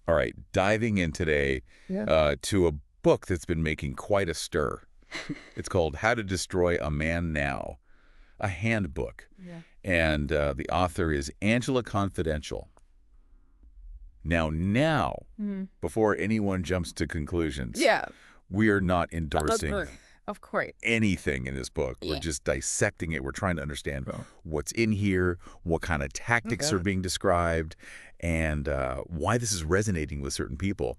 All right, diving in today to a book that's been making quite a stir. It's called How to Destroy a Man Now, a handbook. Yeah. And the author is Angela Confidential. Now, before anyone jumps to conclusions, Yeah. we are not endorsing Of course. anything in this book. We're just dissecting it. We're trying to understand what's in here, what kind of tactics are being described, and why this is resonating with certain people.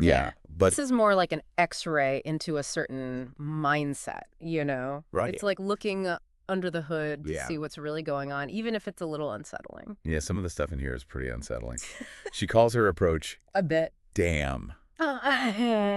Yeah. But This is more like an X-ray into a certain mindset, you know? Right. It's like looking under the hood to Yeah. see what's really going on, even if it's a little unsettling. yeah, some of the stuff in here is pretty unsettling. She calls her approach A bit. DAMN,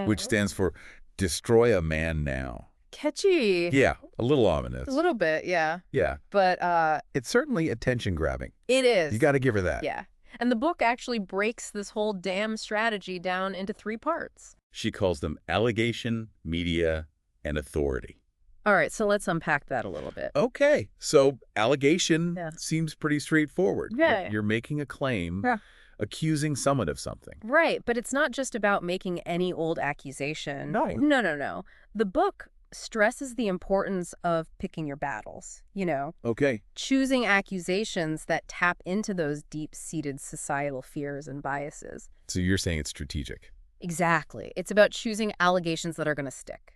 which stands for Destroy a Man Now. Catchy. Yeah, a little ominous. A little bit, yeah. Yeah, But it's certainly attention-grabbing. it is. You got to give her that. Yeah. And the book actually breaks this whole damn strategy down into 3 parts. She calls them allegation, media, and authority. All right, so let's unpack that a little bit. Okay, so allegation Yeah. seems pretty straightforward. Yeah. You're making a claim, Yeah. accusing someone of something. Right, but it's not just about making any old accusation. No. No. The book stresses the importance of picking your battles, you know, Okay. choosing accusations that tap into those deep-seated societal fears and biases. So you're saying it's strategic. Exactly. It's about choosing allegations that are going to stick.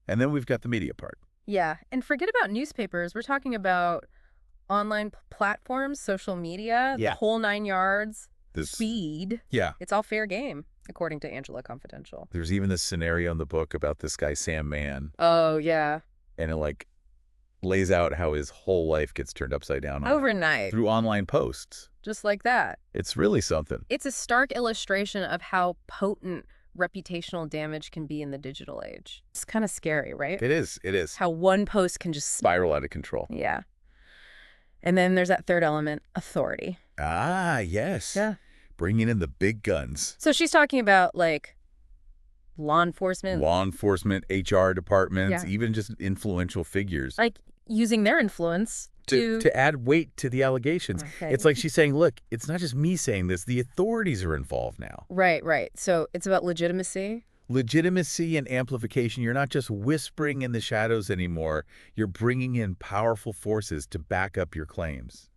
And then we've got the media part. Yeah, and forget about newspapers. We're talking about online platforms, social media, Yeah. the whole 9 yards, This, feed. yeah. It's all fair game, according to Angela Confidential. There's even this scenario in the book about this guy, Sam Mann, Oh, yeah. and it lays out how his whole life gets turned upside down Overnight. through online posts. Just like that. It's really something. It's a stark illustration of how potent reputational damage can be in the digital age. It's kind of scary, right? It is. It is. How one post can just... Spiral out of control. Yeah. And then there's that third element, authority. Ah, yes. Yeah. Bringing in the big guns. So she's talking about, like, law enforcement. Law enforcement, HR departments, Yeah. even just influential figures. Like, using their influence To add weight to the allegations. Okay. It's like she's saying, look, it's not just me saying this. The authorities are involved now. Right. So it's about legitimacy. Legitimacy and amplification. You're not just whispering in the shadows anymore. You're bringing in powerful forces to back up your claims.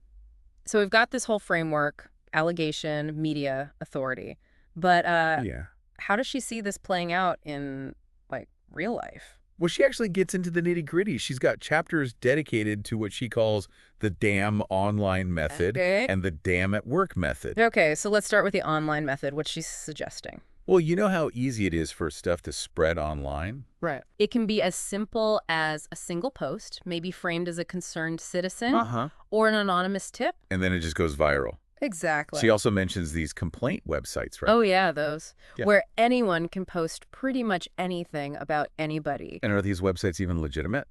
So we've got this whole framework, allegation, media, authority. But Yeah. how does she see this playing out in, like, real life? Well, she actually gets into the nitty-gritty. She's got chapters dedicated to what she calls the DAMN online method Okay. and the DAMN at work method. Okay, so let's start with the online method, what she's suggesting. Well, you know how easy it is for stuff to spread online? Right. It can be as simple as a single post, maybe framed as a concerned citizen, or an anonymous tip. And then it just goes viral. Exactly. She also mentions these complaint websites, right? Oh, yeah, those. Yeah. Where anyone can post pretty much anything about anybody. And are these websites even legitimate?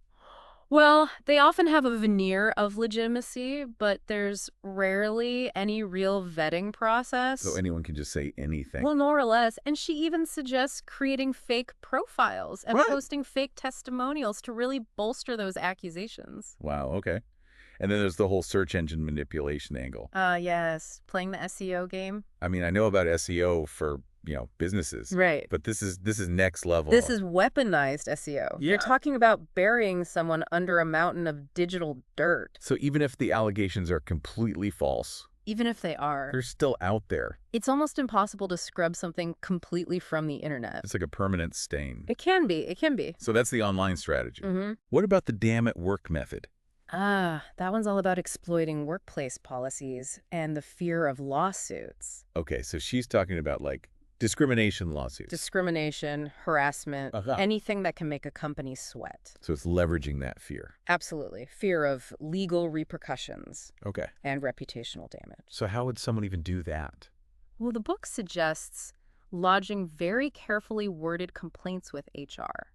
Well, they often have a veneer of legitimacy, but there's rarely any real vetting process. So anyone can just say anything. Well, more or less. And she even suggests creating fake profiles and What? posting fake testimonials to really bolster those accusations. Wow, okay. And then there's the whole search engine manipulation angle. Yes. Playing the SEO game. I mean, I know about SEO for, businesses. Right. But this is next level. This is weaponized SEO. Yeah. You're talking about burying someone under a mountain of digital dirt, So even if the allegations are completely false, even if they are. they're still out there. It's almost impossible to scrub something completely from the internet. It's like a permanent stain. It can be. It can be. So that's the online strategy. Mm-hmm. What about the DAMN at work method? That one's all about exploiting workplace policies and the fear of lawsuits. Okay, so she's talking about discrimination lawsuits. Discrimination, harassment, anything that can make a company sweat. So it's leveraging that fear. Absolutely. Fear of legal repercussions Okay. and reputational damage. So how would someone even do that? Well, the book suggests lodging very carefully worded complaints with HR.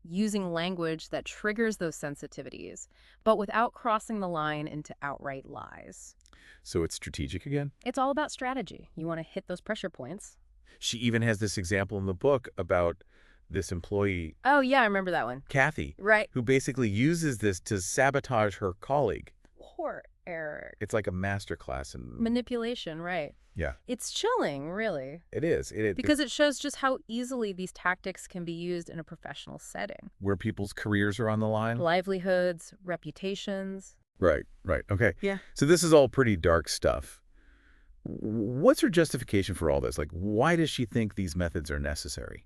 Using language that triggers those sensitivities, but without crossing the line into outright lies. So it's strategic again? It's all about strategy. You want to hit those pressure points. She even has this example in the book about this employee, Oh, yeah, I remember that one. Kathy, Right. who basically uses this to sabotage her colleague. Poor Eric. It's like a master class in... Manipulation, right. Yeah. It's chilling, really. It is. Because it shows just how easily these tactics can be used in a professional setting. Where people's careers are on the line? Livelihoods, reputations. Right. Okay. Yeah. So this is all pretty dark stuff. What's her justification for all this? Like, why does she think these methods are necessary?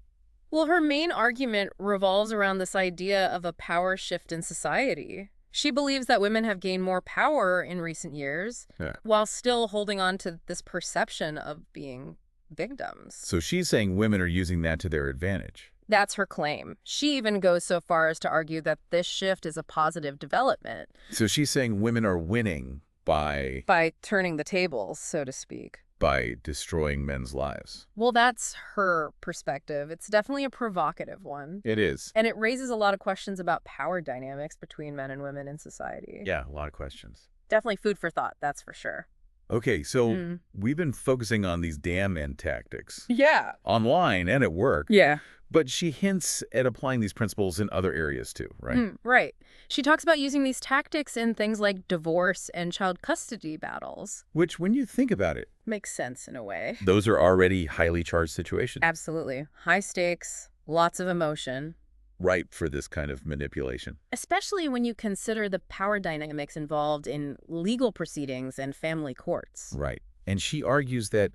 Well, her main argument revolves around this idea of a power shift in society. She believes that women have gained more power in recent years, while still holding on to this perception of being victims. So she's saying women are using that to their advantage. That's her claim. She even goes so far as to argue that this shift is a positive development. So she's saying women are winning by turning the tables, so to speak. By destroying men's lives. Well, that's her perspective. It's definitely a provocative one. It is. And it raises a lot of questions about power dynamics between men and women in society. Yeah, a lot of questions. Definitely food for thought, that's for sure. Okay, so we've been focusing on these damn men tactics. Yeah. Online and at work. Yeah. But she hints at applying these principles in other areas too, right? Right. She talks about using these tactics in things like divorce and child custody battles. Which, when you think about it, makes sense in a way. Those are already highly charged situations. Absolutely. High stakes, lots of emotion. Ripe for this kind of manipulation. Especially when you consider the power dynamics involved in legal proceedings and family courts. Right. And she argues that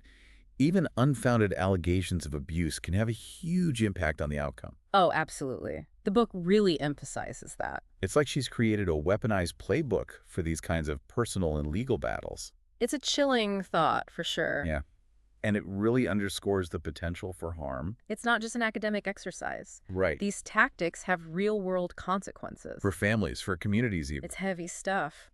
even unfounded allegations of abuse can have a huge impact on the outcome. Oh, absolutely. The book really emphasizes that. It's like she's created a weaponized playbook for these kinds of personal and legal battles. It's a chilling thought, for sure. Yeah. And it really underscores the potential for harm. It's not just an academic exercise. Right. These tactics have real-world consequences. For families, for communities even. It's heavy stuff.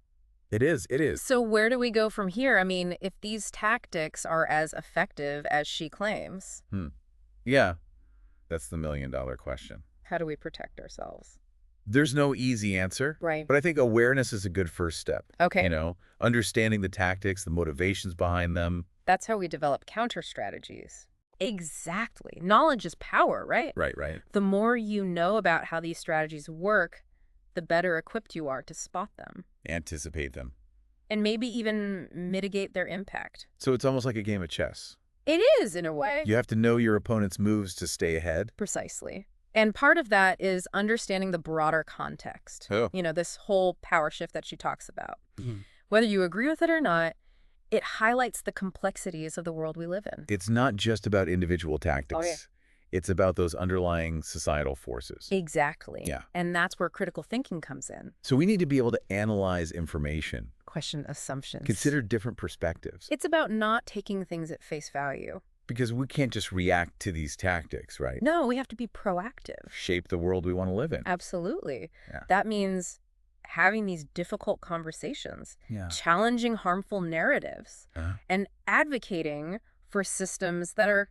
It is. So where do we go from here? I mean, if these tactics are as effective as she claims. Yeah, that's the million-dollar question. How do we protect ourselves? There's no easy answer. Right. But I think awareness is a good first step. Okay. You know, understanding the tactics, the motivations behind them. That's how we develop counter strategies. Exactly. Knowledge is power, right? Right. The more you know about how these strategies work, the better equipped you are to spot them. Anticipate them. And maybe even mitigate their impact. So it's almost like a game of chess. It is, in a way. You have to know your opponent's moves to stay ahead. Precisely. And part of that is understanding the broader context. Oh. You know, this whole power shift that she talks about. Whether you agree with it or not, it highlights the complexities of the world we live in. It's not just about individual tactics. Oh, yeah. It's about those underlying societal forces. Exactly. Yeah. And that's where critical thinking comes in. So we need to be able to analyze information. Question assumptions. Consider different perspectives. It's about not taking things at face value. Because we can't just react to these tactics, right? No, we have to be proactive. Shape the world we want to live in. Absolutely. Yeah. That means having these difficult conversations, challenging harmful narratives, and advocating for systems that are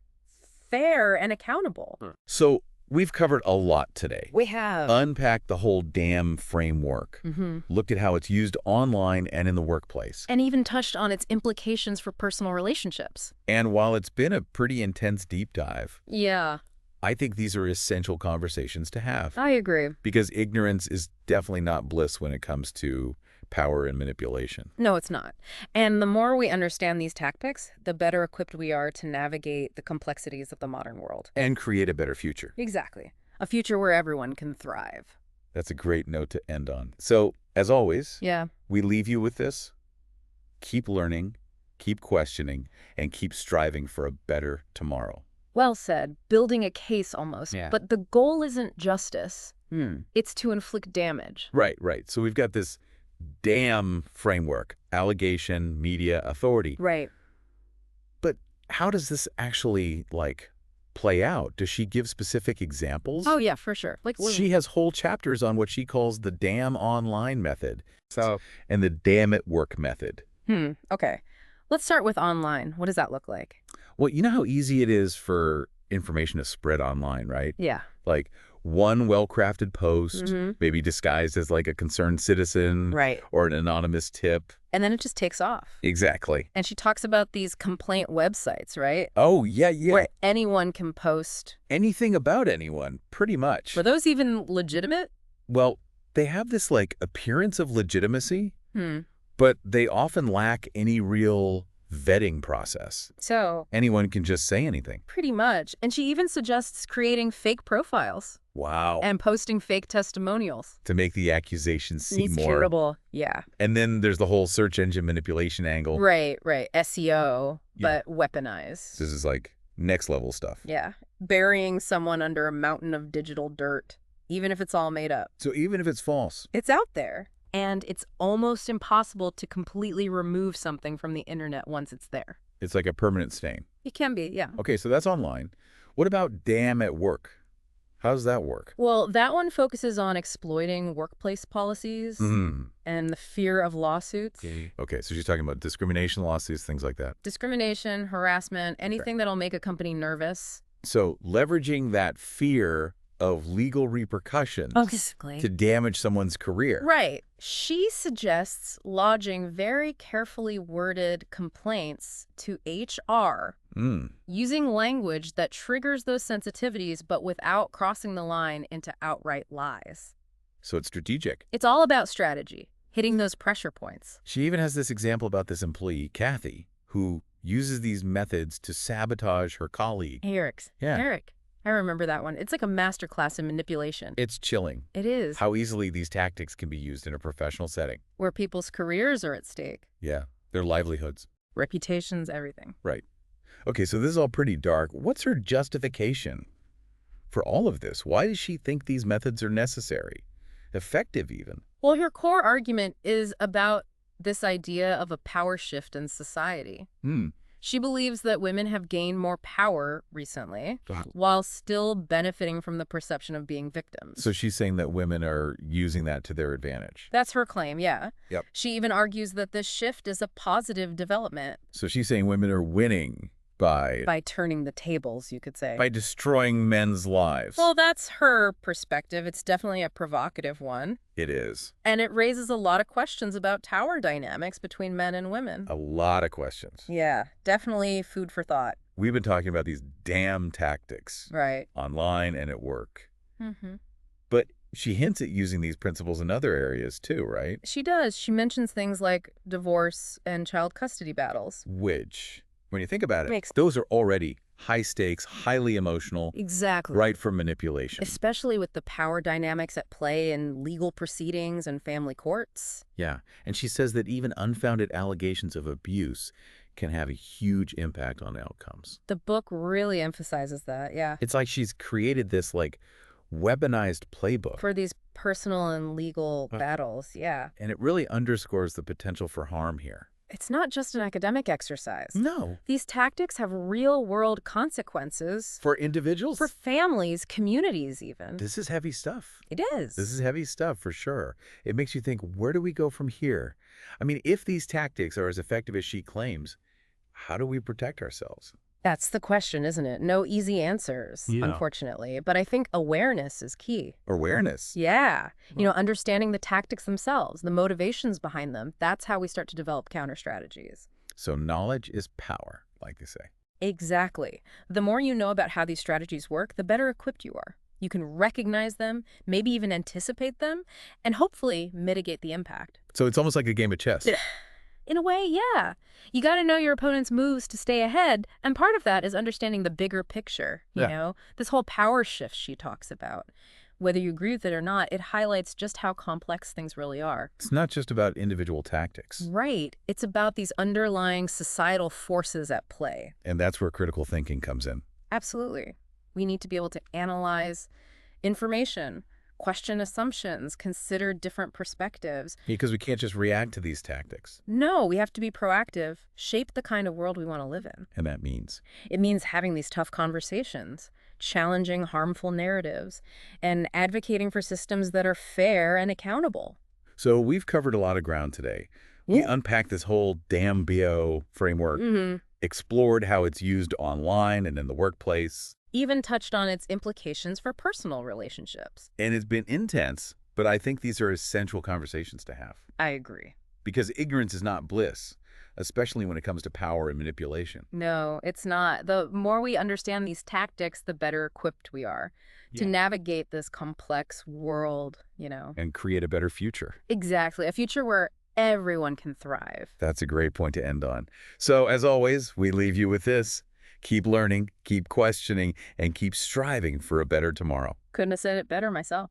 fair and accountable. So we've covered a lot today. We have. Unpacked the whole damn framework. Looked at how it's used online and in the workplace. And even touched on its implications for personal relationships. And while it's been a pretty intense deep dive, Yeah. I think these are essential conversations to have. I agree. Because ignorance is definitely not bliss when it comes to power and manipulation. No, it's not. And the more we understand these tactics, the better equipped we are to navigate the complexities of the modern world. And create a better future. Exactly. A future where everyone can thrive. That's a great note to end on. So, as always, we leave you with this. Keep learning, keep questioning, and keep striving for a better tomorrow. Well said. Building a case almost. Yeah. But the goal isn't justice. It's to inflict damage. Right. So we've got this damn framework, allegation, media, authority. Right. But how does this actually, play out? Does she give specific examples? Oh, yeah, for sure. She has whole chapters on what she calls the damn online method. And the damn at work method. Okay. Let's start with online. What does that look like? Well, you know how easy it is for information to spread online, right? Yeah. Like one well-crafted post, maybe disguised as like a concerned citizen, right, or an anonymous tip. And then it just takes off. Exactly. And she talks about these complaint websites, right? Oh, yeah. Where anyone can post anything about anyone, pretty much. Were those even legitimate? Well, they have this appearance of legitimacy, But they often lack any real vetting process. So, Anyone can just say anything. pretty much. And she even suggests creating fake profiles Wow. and posting fake testimonials. To make the accusations seem It's more... terrible. Yeah. And then there's the whole search engine manipulation angle. Right. SEO, Yeah. but weaponized. This is like next level stuff. Yeah. Burying someone under a mountain of digital dirt, even if it's all made up. So even if it's false, It's out there. And it's almost impossible to completely remove something from the internet once it's there. it's like a permanent stain. It can be, yeah. Okay, so that's online. What about damn at work? How does that work? Well, that one focuses on exploiting workplace policies and the fear of lawsuits. Okay, so she's talking about discrimination lawsuits, things like that. Discrimination, harassment, anything that'll make a company nervous. So leveraging that fear of legal repercussions Basically. to damage someone's career. Right. She suggests lodging very carefully worded complaints to HR using language that triggers those sensitivities but without crossing the line into outright lies. So it's strategic. It's all about strategy, hitting those pressure points. She even has this example about this employee, Kathy, who uses these methods to sabotage her colleague. Eric. I remember that one. It's like a masterclass in manipulation. It's chilling It is. how easily these tactics can be used in a professional setting. Where people's careers are at stake. Yeah, their livelihoods. Reputations, everything. Right. Okay, so this is all pretty dark. What's her justification for all of this? Why does she think these methods are necessary? Effective, even? Well, her core argument is about this idea of a power shift in society. She believes that women have gained more power recently while still benefiting from the perception of being victims. So she's saying that women are using that to their advantage. That's her claim, yeah. Yep. She even argues that this shift is a positive development. So she's saying women are winning by turning the tables, you could say. by destroying men's lives. Well, that's her perspective. It's definitely a provocative one. It is. And it raises a lot of questions about power dynamics between men and women. A lot of questions. Yeah, definitely food for thought. We've been talking about these damn tactics Right. online and at work. Mm-hmm. But she hints at using these principles in other areas too, right? She does. She mentions things like divorce and child custody battles. Which, when you think about it, Makes- those are already high stakes, highly emotional, Exactly. ripe for manipulation. Especially with the power dynamics at play in legal proceedings and family courts. Yeah, and she says that even unfounded allegations of abuse can have a huge impact on outcomes. The book really emphasizes that, yeah. It's like she's created this like weaponized playbook. For these personal and legal battles, yeah. And it really underscores the potential for harm here. It's not just an academic exercise. No. These tactics have real-world consequences For individuals? for families, communities even. This is heavy stuff. It is. This is heavy stuff for sure. It makes you think, where do we go from here? I mean, if these tactics are as effective as she claims, how do we protect ourselves? That's the question, isn't it? No easy answers, unfortunately. But I think awareness is key. Awareness. Yeah. Understanding the tactics themselves, the motivations behind them. That's how we start to develop counter strategies. So knowledge is power, like they say. Exactly. The more you know about how these strategies work, the better equipped you are. You can recognize them, maybe even anticipate them, and hopefully mitigate the impact. So it's almost like a game of chess. In a way, yeah. You got to know your opponent's moves to stay ahead, and part of that is understanding the bigger picture, you know? This whole power shift she talks about. Whether you agree with it or not, it highlights just how complex things really are. It's not just about individual tactics. Right. It's about these underlying societal forces at play. And that's where critical thinking comes in. Absolutely. We need to be able to analyze information, question assumptions, consider different perspectives. Because we can't just react to these tactics. No, we have to be proactive, shape the kind of world we want to live in. And that means? It means having these tough conversations, challenging harmful narratives, and advocating for systems that are fair and accountable. So we've covered a lot of ground today. We unpacked this whole damn BO framework, explored how it's used online and in the workplace. Even touched on its implications for personal relationships. And it's been intense, but I think these are essential conversations to have. I agree. Because ignorance is not bliss, especially when it comes to power and manipulation. No, it's not. The more we understand these tactics, the better equipped we are to navigate this complex world, And create a better future. Exactly. A future where everyone can thrive. That's a great point to end on. So, as always, we leave you with this. Keep learning, keep questioning, and keep striving for a better tomorrow. Couldn't have said it better myself.